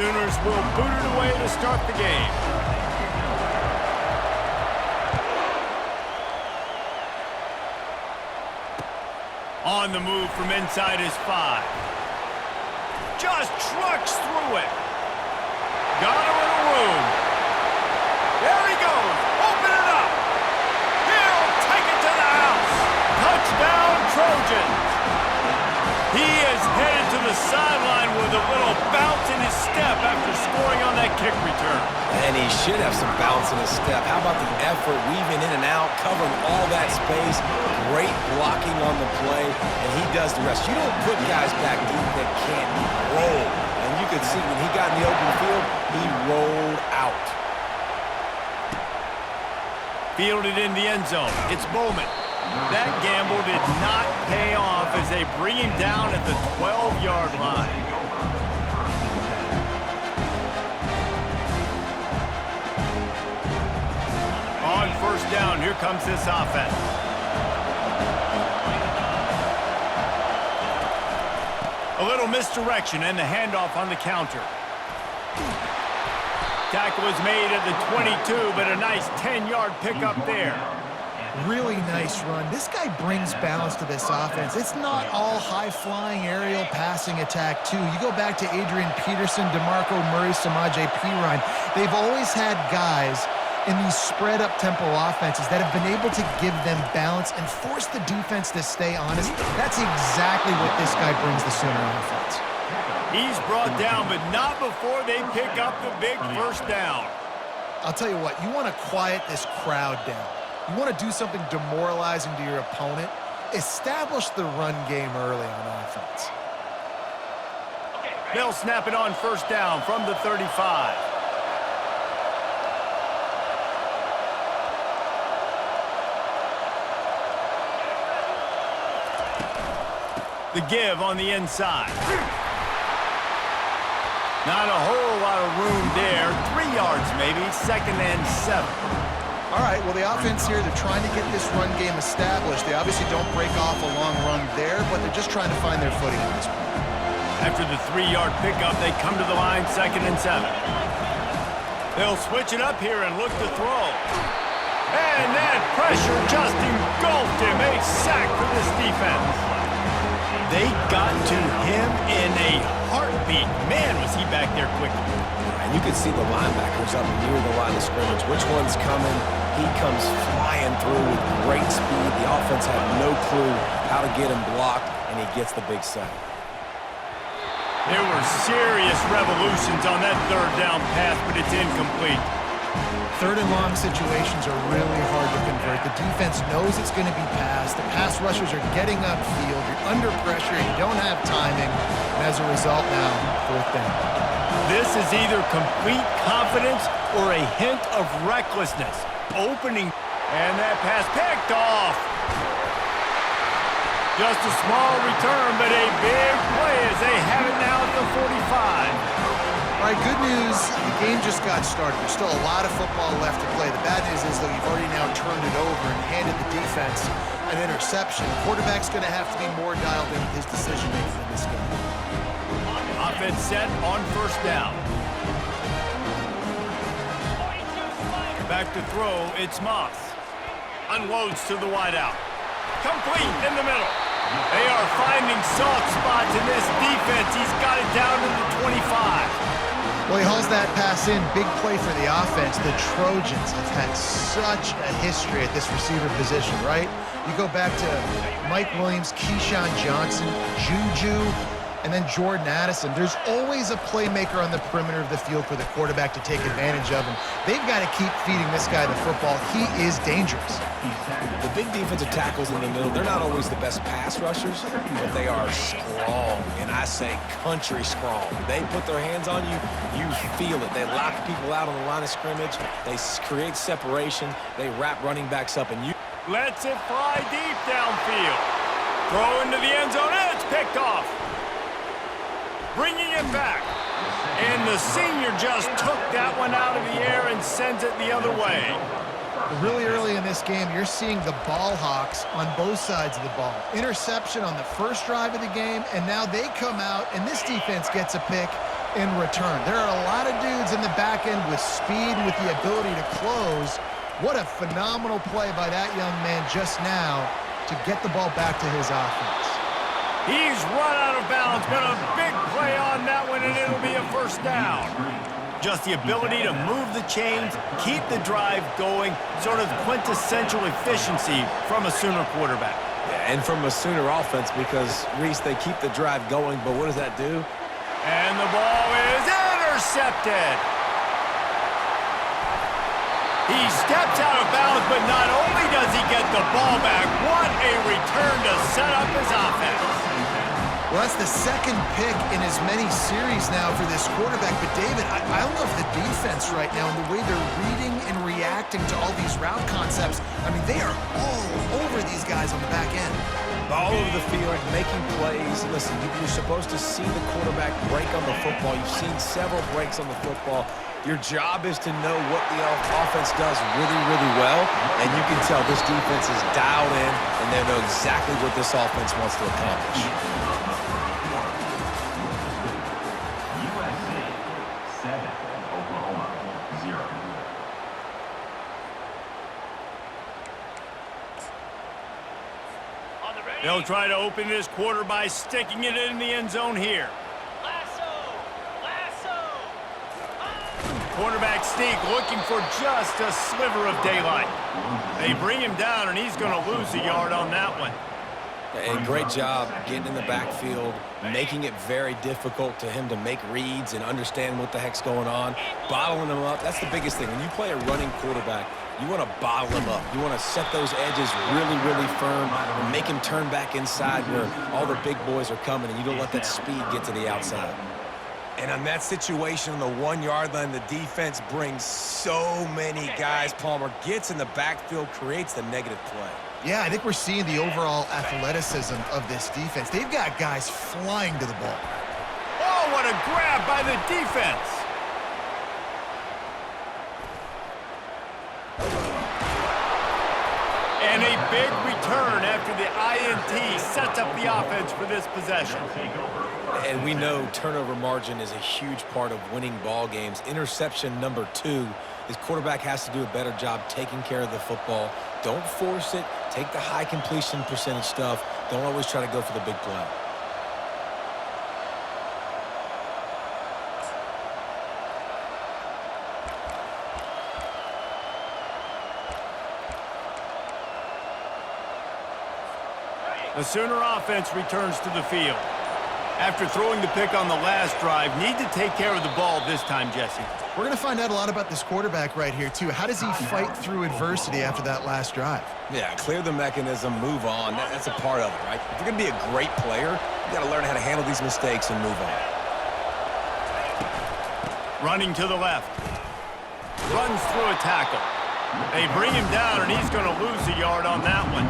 Sooners will boot it away to start the game. On the move from inside his 5. Just trucks through it. Got him in a room. There he goes. Open it up. He'll take it to the house. Touchdown, Trojans. He is headed to the sideline with a little bounce in his step after scoring on that kick return. And he should have some bounce in his step. How about the effort, weaving in and out, covering all that space. Great blocking on the play, and he does the rest. You don't put guys back deep that can't roll. And you could see when he got in the open field, he rolled out. Fielded in the end zone. It's Bowman. That gamble did not pay off as they bring him down at the 12-yard line. On first down, here comes this offense. A little misdirection and the handoff on the counter. Tackle was made at the 22, but a nice 10-yard pickup there. Really nice run. This guy brings balance to this offense. It's not all high-flying aerial passing attack, too. You go back to Adrian Peterson, DeMarco Murray, Samaje Perine. They've always had guys in these spread-up tempo offenses that have been able to give them balance and force the defense to stay honest. That's exactly what this guy brings the Sooner offense. He's brought down, but not before they pick up the big first down. I'll tell you what, you want to quiet this crowd down. You want to do something demoralizing to your opponent, establish the run game early on offense. They'll snap it on first down from the 35. The give on the inside. Not a whole lot of room there. 3 yards maybe, 2nd and 7. All right, well, the offense here, they're trying to get this run game established. They obviously don't break off a long run there, but they're just trying to find their footing at this point. After the 3-yard pickup, they come to the line, 2nd and 7. They'll switch it up here and look to throw. And that pressure just engulfed him. A sack for this defense. They got to him in a heartbeat. Man, was he back there quickly. And you could see the linebackers up near the line of scrimmage. Which one's coming? He comes flying through with great speed. The offense had no clue how to get him blocked, and he gets the big sack. There were serious revolutions on that 3rd down pass, but it's incomplete. 3rd and long situations are really hard to convert. The defense knows it's going to be passed. The pass rushers are getting upfield. You're under pressure. You don't have timing. And as a result now, 4th down. This is either complete confidence or a hint of recklessness. Opening, and that pass picked off. Just a small return, but a big play as they have it now at the 45. All right, good news, the game just got started. There's still a lot of football left to play. The bad news is, though, you've already now turned it over and handed the defense an interception. The quarterback's going to have to be more dialed in with his decision-making in this game. Offense set on first down. Back to throw, it's Moss. Unloads to the wideout. Complete in the middle. They are finding soft spots in this defense. He's got it down to the 25. Well, he hauls that pass in. Big play for the offense. The Trojans have had such a history at this receiver position, right? You go back to Mike Williams, Keyshawn Johnson, Juju, and then Jordan Addison. There's always a playmaker on the perimeter of the field for the quarterback to take advantage of, and they've got to keep feeding this guy the football. He is dangerous. The big defensive tackles in the middle, they're not always the best pass rushers, but they are strong, and I say country strong. They put their hands on you, you feel it. They lock people out on the line of scrimmage. They create separation. They wrap running backs up, and you lets it fly deep downfield. Throw into the end zone, and it's picked off. Bringing it back. And the senior just took that one out of the air and sends it the other way. Really early in this game, you're seeing the ball hawks on both sides of the ball. Interception on the first drive of the game, and now they come out, and this defense gets a pick, in return. There are a lot of dudes in the back end with speed and with the ability to close. What a phenomenal play by that young man just now to get the ball back to his offense. He's run out of bounds, but a big play on that one, and it'll be a first down. Just the ability to move the chains, keep the drive going, sort of quintessential efficiency from a Sooner quarterback. Yeah, and from a Sooner offense because, Reese, they keep the drive going, but what does that do? And the ball is intercepted. He steps out of bounds, but not only does he get the ball back, what a return to set up his offense. Well, that's the second pick in as many series now for this quarterback. But, David, I love the defense right now and the way they're reading and reacting to all these route concepts. I mean, they are all over these guys on the back end. All over the field, making plays. Listen, you're supposed to see the quarterback break on the football. You've seen several breaks on the football. Your job is to know what the offense does really, really well, and you can tell this defense is dialed in, and they know exactly what this offense wants to accomplish. USC 7, Oklahoma 0. They'll try to open this quarter by sticking it in the end zone here. Quarterback sneak looking for just a sliver of daylight. They bring him down, and he's going to lose a yard on that one. And great job getting in the backfield, making it very difficult to him to make reads and understand what the heck's going on, bottling him up. That's the biggest thing. When you play a running quarterback, you want to bottle him up. You want to set those edges really, really firm and make him turn back inside where all the big boys are coming, and you don't let that speed get to the outside. And on that situation on the 1 yard line, the defense brings so many guys. Palmer gets in the backfield, creates the negative play. Yeah, I think we're seeing the overall athleticism of this defense. They've got guys flying to the ball. Oh, what a grab by the defense. And a big return after the INT sets up the offense for this possession. And we know turnover margin is a huge part of winning ball games. Interception number 2, his quarterback has to do a better job taking care of the football. Don't force it. Take the high completion percentage stuff. Don't always try to go for the big play. The Sooner offense returns to the field. After throwing the pick on the last drive, need to take care of the ball this time, Jesse. We're going to find out a lot about this quarterback right here, too. How does he fight through adversity after that last drive? Yeah, clear the mechanism, move on. That's a part of it, right? If you're going to be a great player, you got to learn how to handle these mistakes and move on. Running to the left. Runs through a tackle. They bring him down, and he's going to lose a yard on that one.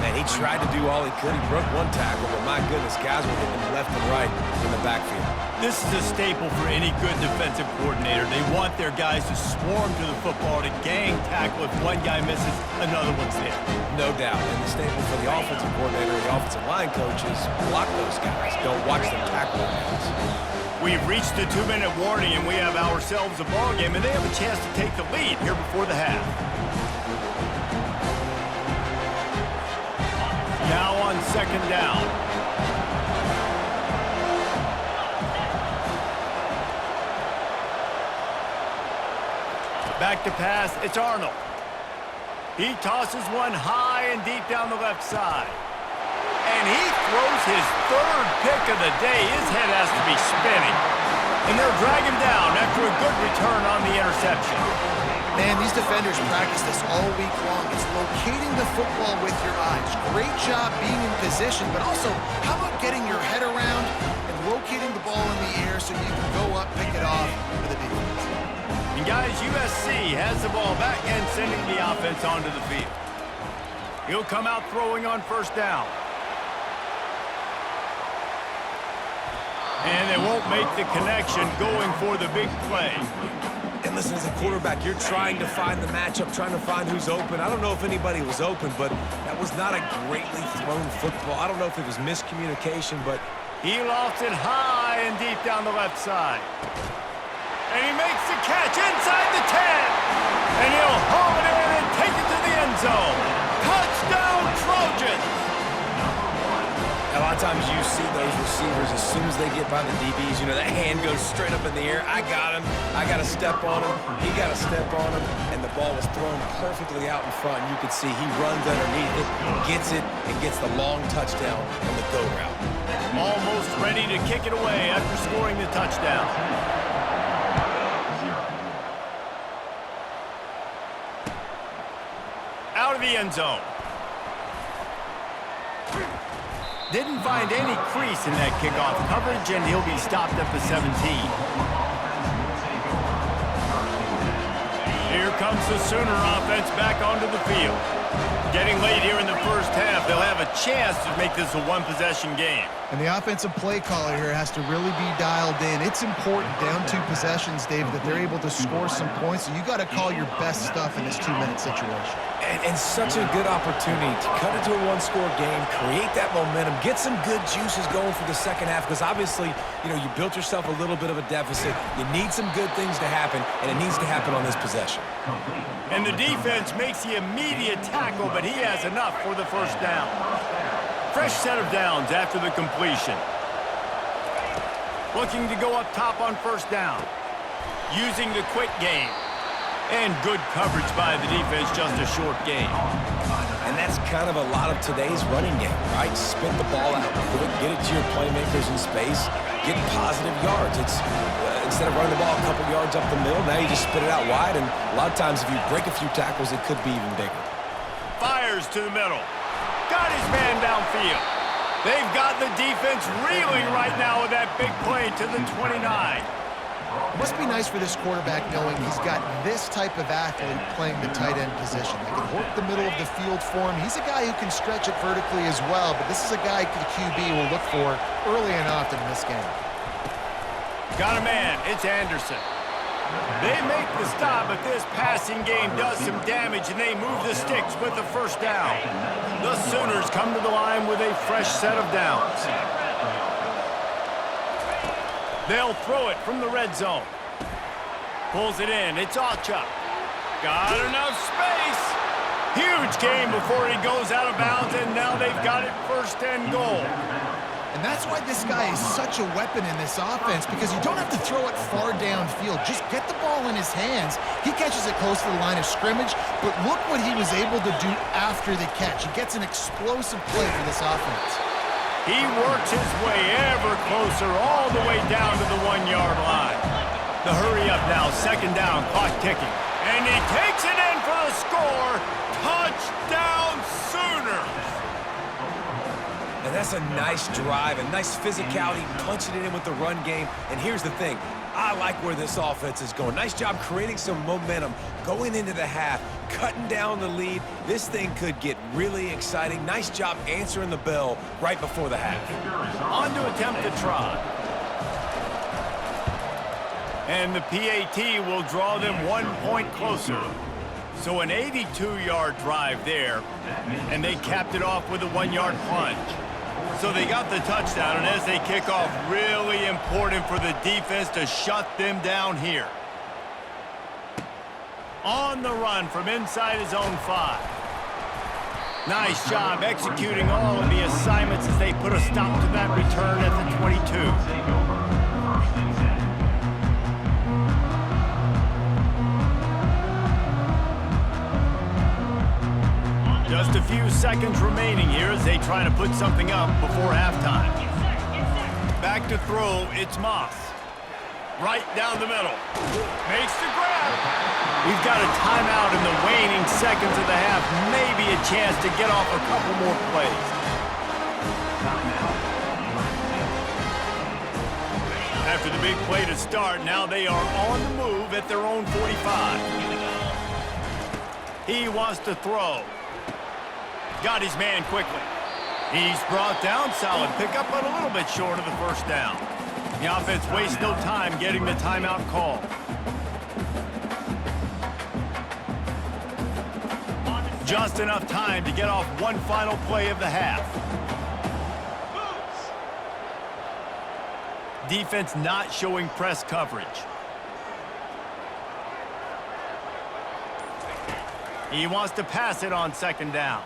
Man, he tried to do all he could. He broke one tackle, but my goodness, guys were hitting him left and right in the backfield. This is a staple for any good defensive coordinator. They want their guys to swarm to the football, to gang tackle. If one guy misses, another one's there. No doubt. And the staple for the offensive coordinator and the offensive line coaches, block those guys. Don't watch them tackle their guys. We've reached the 2-minute warning, and we have ourselves a ball game, and they have a chance to take the lead here before the half. Now on second down. Back to pass, it's Arnold. He tosses one high and deep down the left side. And he throws his third pick of the day. His head has to be spinning. And they'll drag him down after a good return on the interception. Man, these defenders practice this all week long. It's locating the football with your eyes. Great job being in position, but also, how about getting your head around and locating the ball in the air so you can go up, pick it off for the defense. And guys, USC has the ball back and sending the offense onto the field. He'll come out throwing on first down. And they won't make the connection going for the big play. And listen, as a quarterback, you're trying to find the matchup, trying to find who's open. I don't know if anybody was open, but that was not a greatly thrown football. I don't know if it was miscommunication, but He lofts it high and deep down the left side. And he makes the catch inside the 10. And he'll haul it in and take it to the end zone. Touchdown, Trojans! A lot of times you see those receivers, as soon as they get by the DBs, you know, that hand goes straight up in the air. I got him. I got to step on him. He got to step on him. And the ball was thrown perfectly out in front. And you could see he runs underneath it, gets it, and gets the long touchdown on the go route. Almost ready to kick it away after scoring the touchdown. Out of the end zone. Didn't find any crease in that kickoff coverage, and he'll be stopped at the 17. Here comes the Sooner offense back onto the field. Getting late here in the first half, they'll have a chance to make this a one-possession game. And the offensive play caller here has to really be dialed in. It's important down 2 possessions, David, that they're able to score some points. So you got to call your best stuff in this 2-minute situation. And such a good opportunity to cut into a one-score game, create that momentum, get some good juices going for the second half, because obviously, you know, you built yourself a little bit of a deficit. You need some good things to happen, and it needs to happen on this possession. And the defense makes the immediate tackle, but he has enough for the first down. Fresh set of downs after the completion. Looking to go up top on first down. Using the quick game. And good coverage by the defense, just a short game. And that's kind of a lot of today's running game, right? Spit the ball out quick, get it to your playmakers in space, get positive yards. It's instead of running the ball a couple yards up the middle, now you just spit it out wide, and a lot of times if you break a few tackles, it could be even bigger. Fires to the middle. Got his man downfield. They've got the defense reeling right now with that big play to the 29. It must be nice for this quarterback knowing he's got this type of athlete playing the tight end position. They can work the middle of the field for him. He's a guy who can stretch it vertically as well, but this is a guy the QB will look for early and often in this game. Got a man. It's Anderson. They make the stop, but this passing game does some damage, and they move the sticks with the first down. The Sooners come to the line with a fresh set of downs. They'll throw it from the red zone. Pulls it in. It's Achuk. Got enough space. Huge game before he goes out of bounds, and now they've got it first and goal. And that's why this guy is such a weapon in this offense, because you don't have to throw it far downfield. Just get the ball in his hands. He catches it close to the line of scrimmage, but look what he was able to do after the catch. He gets an explosive play for this offense. He works his way ever closer all the way down to the 1-yard line. The hurry up now, second down, clock ticking. And he takes it in for the score. Touchdown Sooners! And that's a nice drive, a nice physicality, punching it in with the run game. And here's the thing, I like where this offense is going. Nice job creating some momentum, going into the half, cutting down the lead. This thing could get really exciting. Nice job answering the bell right before the half. On to attempt the try. And the PAT will draw them 1 point closer. So an 82-yard drive there, and they capped it off with a 1-yard plunge. So they got the touchdown, and as they kick off, really important for the defense to shut them down here. On the run from inside his own 5. Nice job executing all of the assignments as they put a stop to that return at the 22. Just a few seconds remaining here as they try to put something up before halftime. Back to throw, it's Moss. Right down the middle. Makes the grab. We've got a timeout in the waning seconds of the half. Maybe a chance to get off a couple more plays. After the big play to start, now they are on the move at their own 45. He wants to throw. Got his man quickly. He's brought down, solid pickup, but a little bit short of the first down. The offense wastes no time getting the timeout call. Just enough time to get off one final play of the half. Defense not showing press coverage. He wants to pass it on second down.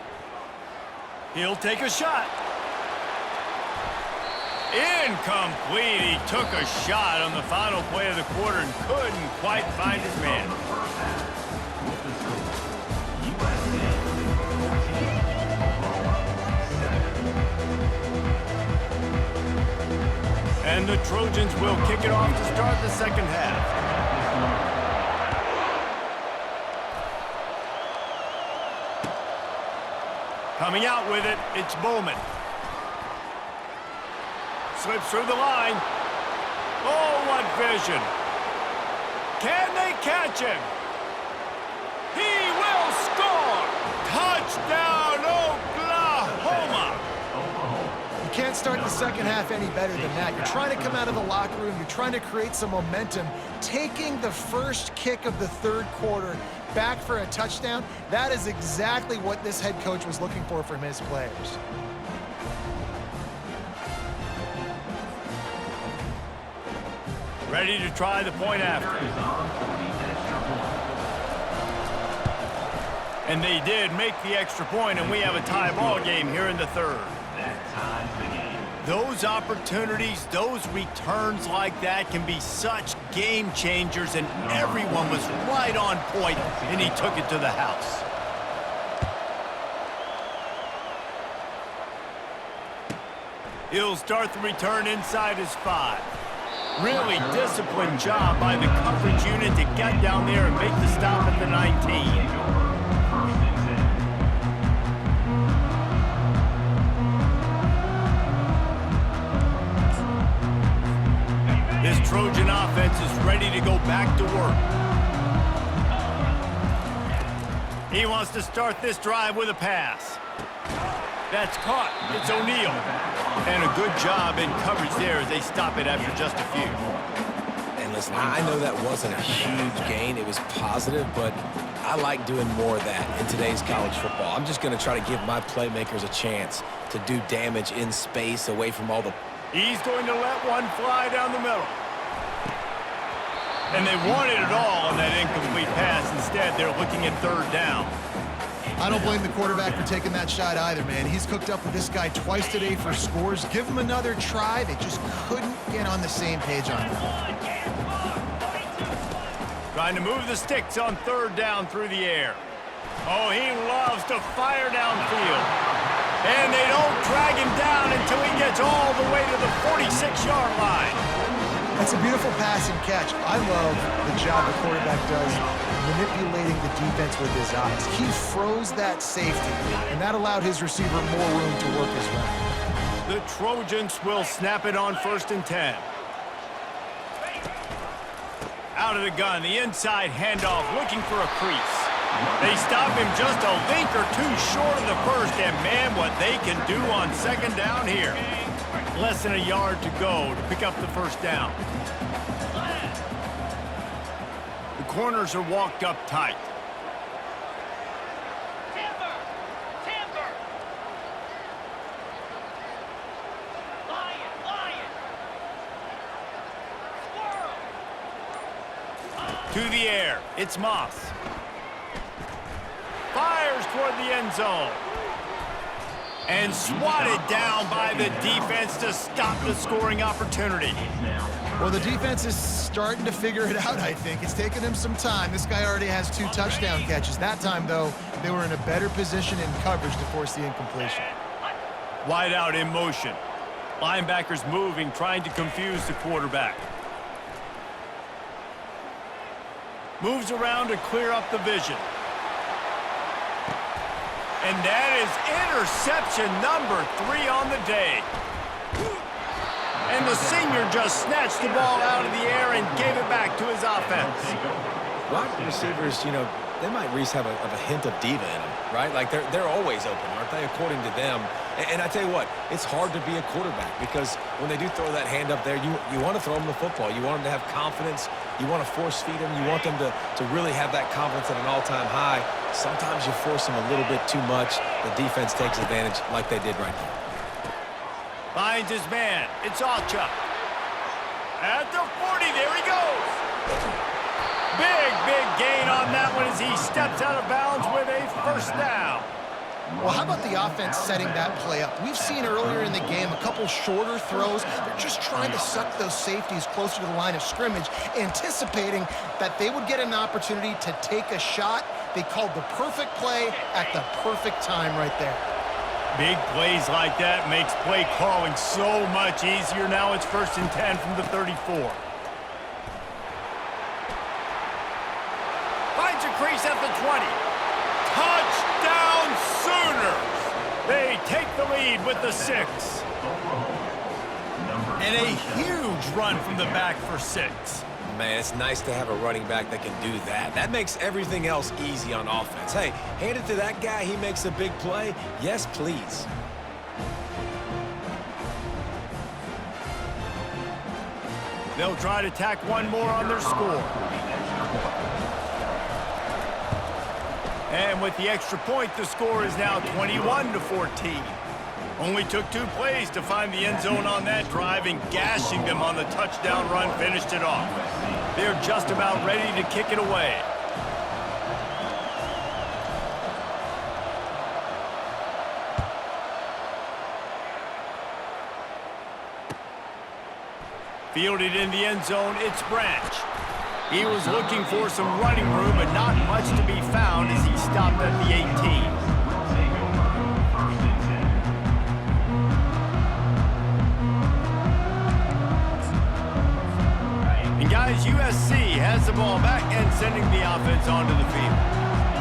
He'll take a shot. Incomplete. He took a shot on the final play of the quarter and couldn't quite find his man. And the Trojans will kick it off to start the second half. Coming out with it, it's Bowman. Slips through the line. Oh, what vision. Can they catch him? He will score! Touchdown, Oklahoma! You can't start the second half any better than that. You're trying to come out of the locker room. You're trying to create some momentum. Taking the first kick of the third quarter back for a touchdown, that is exactly what this head coach was looking for from his players. Ready to try the point after. And they did make the extra point, and we have a tie ball game here in the third. Those opportunities, those returns like that can be such game changers, and everyone was right on point, and he took it to the house. He'll start the return inside his 5. Really disciplined job by the coverage unit to get down there and make the stop at the 19. This Trojan offense is ready to go back to work. He wants to start this drive with a pass. That's caught. It's O'Neal. And a good job in coverage there as they stop it after just a few. And listen, I know that wasn't a huge gain. It was positive, but I like doing more of that in today's college football. I'm just going to try to give my playmakers a chance to do damage in space away from all the... He's going to let one fly down the middle. And they wanted it all on that incomplete pass. Instead, they're looking at third down. I don't blame the quarterback for taking that shot either, man. He's cooked up with this guy twice today for scores. Give him another try. They just couldn't get on the same page on that. Trying to move the sticks on third down through the air. Oh, he loves to fire downfield. And they don't drag him down until he gets all the way to the 46-yard line. That's a beautiful pass and catch. I love the job the quarterback does manipulating the defense with his eyes. He froze that safety, and that allowed his receiver more room to work his route. The Trojans will snap it on 1st and 10. Out of the gun, the inside handoff, looking for a crease. They stop him just a link or two short of the first, and man, what they can do on second down here. Less than a yard to go to pick up the first down. The corners are walked up tight. To the air, it's Moss. Fires toward the end zone. And swatted down by the defense to stop the scoring opportunity. Well, the defense is starting to figure it out, I think. It's taken them some time. This guy already has 2 touchdown catches. That time, though, they were in a better position in coverage to force the incompletion. Wide out in motion. Linebackers moving, trying to confuse the quarterback. Moves around to clear up the vision. And that is interception number 3 on the day. And the senior just snatched the ball out of the air and gave it back to his offense. Wide receivers, you know, they might at least have a hint of diva in them, right? Like, they're always open, aren't they, according to them? And I tell you what, it's hard to be a quarterback because when they do throw that hand up there, you want to throw them the football. You want them to have confidence. You want to force feed them. You want them to really have that confidence at an all-time high. Sometimes you force them a little bit too much. The defense takes advantage like they did right now. Finds his man. It's Alchuk. At the 40, there he goes. Big gain on that one as he steps out of bounds with a first down. Well, how about the offense setting that play up? We've seen earlier in the game a couple shorter throws. They're just trying to suck those safeties closer to the line of scrimmage, anticipating that they would get an opportunity to take a shot. They called the perfect play at the perfect time right there. Big plays like that makes play calling so much easier. Now it's 1st and 10 from the 34. Finds a crease at the 20. Touchdown Sooners! They take the lead with the 6. And a huge run from the back for 6. Man, it's nice to have a running back that can do that. That makes everything else easy on offense. Hey, hand it to that guy. He makes a big play. Yes, please. They'll try to tack one more on their score. And with the extra point, the score is now 21-14. Only took 2 plays to find the end zone on that drive, and gashing them on the touchdown run finished it off. They're just about ready to kick it away. Fielded in the end zone, it's Branch. He was looking for some running room, but not much to be found as he stopped at the 18. And guys, USC has the ball back and sending the offense onto the field.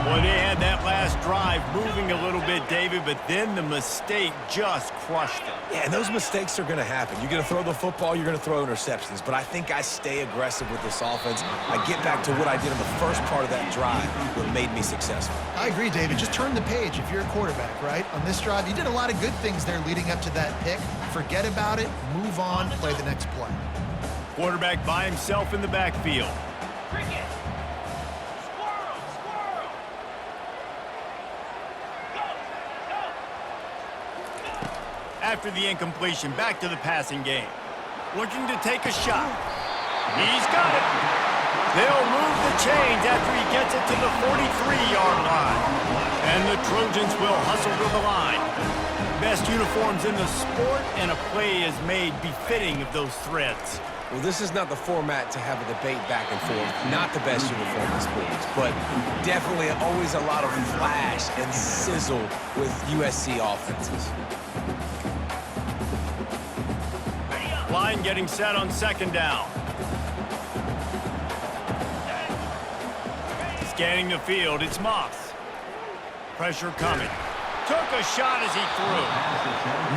Boy, they had that last drive moving a little bit, David, but then the mistake just crushed them. Yeah, and those mistakes are going to happen. You're going to throw the football, you're going to throw interceptions. But I think I stay aggressive with this offense. I get back to what I did in the first part of that drive that made me successful. I agree, David. Just turn the page if you're a quarterback, right? On this drive, you did a lot of good things there leading up to that pick. Forget about it, move on, play the next play. Quarterback by himself in the backfield. After the incompletion, back to the passing game. Looking to take a shot. He's got it. They'll move the chains after he gets it to the 43-yard line. And the Trojans will hustle to the line. Best uniforms in the sport, and a play is made befitting of those threads. Well, this is not the format to have a debate back and forth. Not the best uniform in sports, but definitely always a lot of flash and sizzle with USC offenses. Line getting set on 2nd down. Scanning the field, it's Moss. Pressure coming. Took a shot as he threw.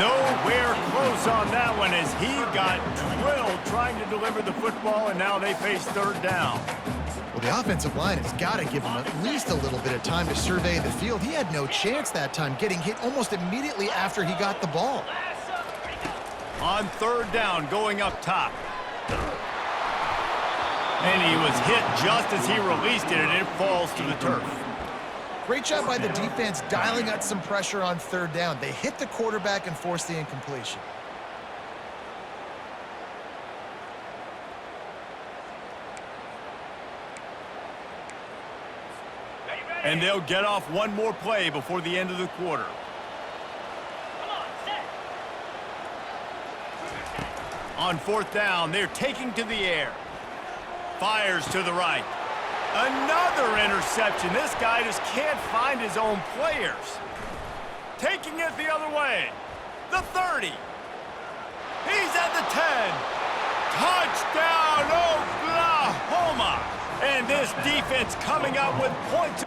Nowhere close on that one as he got drilled trying to deliver the football, and now they face 3rd down. Well, the offensive line has got to give him at least a little bit of time to survey the field. He had no chance that time, getting hit almost immediately after he got the ball. On 3rd down, going up top. And he was hit just as he released it, and it falls to the turf. Great job by the defense dialing out some pressure on 3rd down. They hit the quarterback and forced the incompletion. And they'll get off one more play before the end of the quarter. On 4th down, they're taking to the air. Fires to the right. Another interception. This guy just can't find his own players. Taking it the other way. The 30. He's at the 10. Touchdown, Oklahoma. And this defense coming up with points.